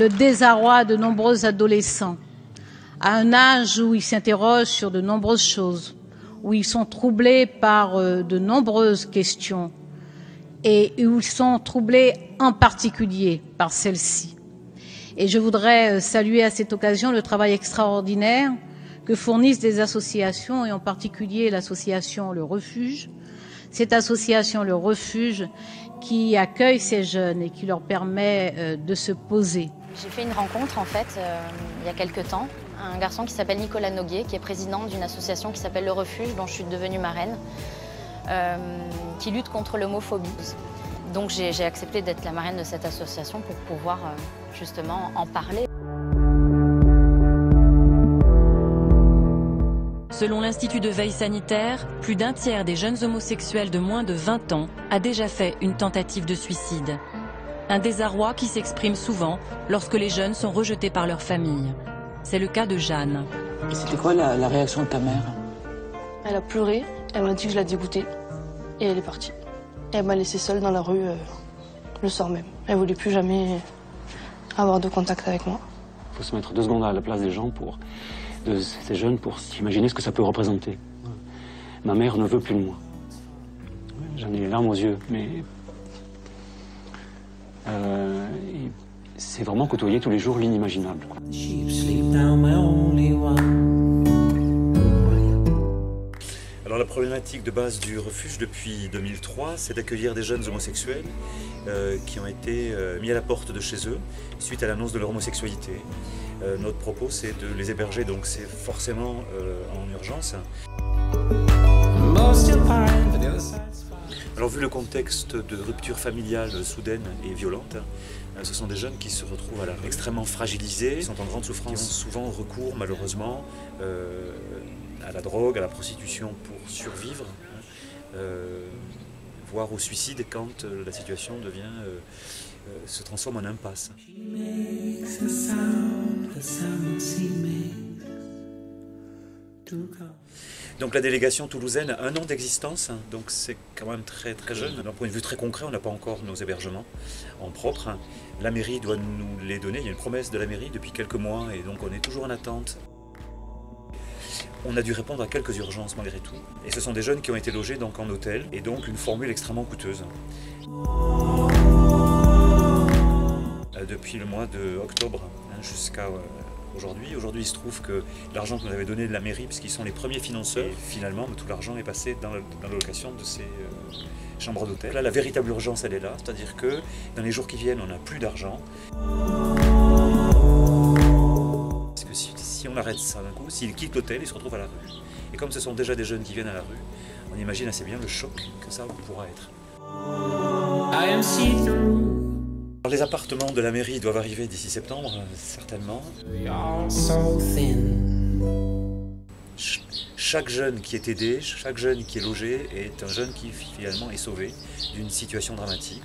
le désarroi de nombreux adolescents, à un âge où ils s'interrogent sur de nombreuses choses, où ils sont troublés par de nombreuses questions et où ils sont troublés en particulier par celle-ci. Et je voudrais saluer à cette occasion le travail extraordinaire que fournissent des associations, et en particulier l'association Le Refuge. Cette association Le Refuge qui accueille ces jeunes et qui leur permet de se poser. J'ai fait une rencontre en fait il y a quelques temps. Un garçon qui s'appelle Nicolas Noguet, qui est président d'une association qui s'appelle Le Refuge, dont je suis devenue marraine, qui lutte contre l'homophobie. Donc j'ai accepté d'être la marraine de cette association pour pouvoir justement en parler. Selon l'Institut de veille sanitaire, plus d'un tiers des jeunes homosexuels de moins de 20 ans a déjà fait une tentative de suicide. Un désarroi qui s'exprime souvent lorsque les jeunes sont rejetés par leur famille. C'est le cas de Jeanne. Et c'était quoi la réaction de ta mère? Elle a pleuré, elle m'a dit que je la dégoûtais et elle est partie. Et elle m'a laissée seule dans la rue le soir même. Elle voulait plus jamais avoir de contact avec moi. Il faut se mettre 2 secondes à la place des gens, de ces jeunes, pour s'imaginer ce que ça peut représenter. Ma mère ne veut plus de moi. J'en ai les larmes aux yeux, mais c'est vraiment côtoyer tous les jours l'inimaginable. Alors la problématique de base du refuge depuis 2003, c'est d'accueillir des jeunes homosexuels qui ont été mis à la porte de chez eux suite à l'annonce de leur homosexualité. Notre propos, c'est de les héberger, donc c'est forcément en urgence. Alors vu le contexte de rupture familiale soudaine et violente, ce sont des jeunes qui se retrouvent extrêmement fragilisés, qui sont en grande souffrance, qui ont souvent recours malheureusement à la drogue, à la prostitution pour survivre, voire au suicide quand la situation se transforme en impasse. Donc la délégation toulousaine a 1 an d'existence, donc c'est quand même très très jeune. D'un point de vue très concret, on n'a pas encore nos hébergements en propre. La mairie doit nous les donner, il y a une promesse de la mairie depuis quelques mois et donc on est toujours en attente. On a dû répondre à quelques urgences malgré tout. Et ce sont des jeunes qui ont été logés donc en hôtel et donc une formule extrêmement coûteuse. Depuis le mois d'octobre jusqu'à aujourd'hui. Aujourd'hui, il se trouve que l'argent que nous avait donné de la mairie, puisqu'ils sont les premiers financeurs, et finalement, tout l'argent est passé dans la location de ces chambres d'hôtel. Là, la véritable urgence, elle est là, c'est-à-dire que dans les jours qui viennent, on n'a plus d'argent. Parce que si on arrête ça d'un coup, s'ils quittent l'hôtel, ils se retrouvent à la rue. Et comme ce sont déjà des jeunes qui viennent à la rue, on imagine assez bien le choc que ça pourra être. Les appartements de la mairie doivent arriver d'ici septembre, certainement. Chaque jeune qui est aidé, chaque jeune qui est logé est un jeune qui finalement est sauvé d'une situation dramatique.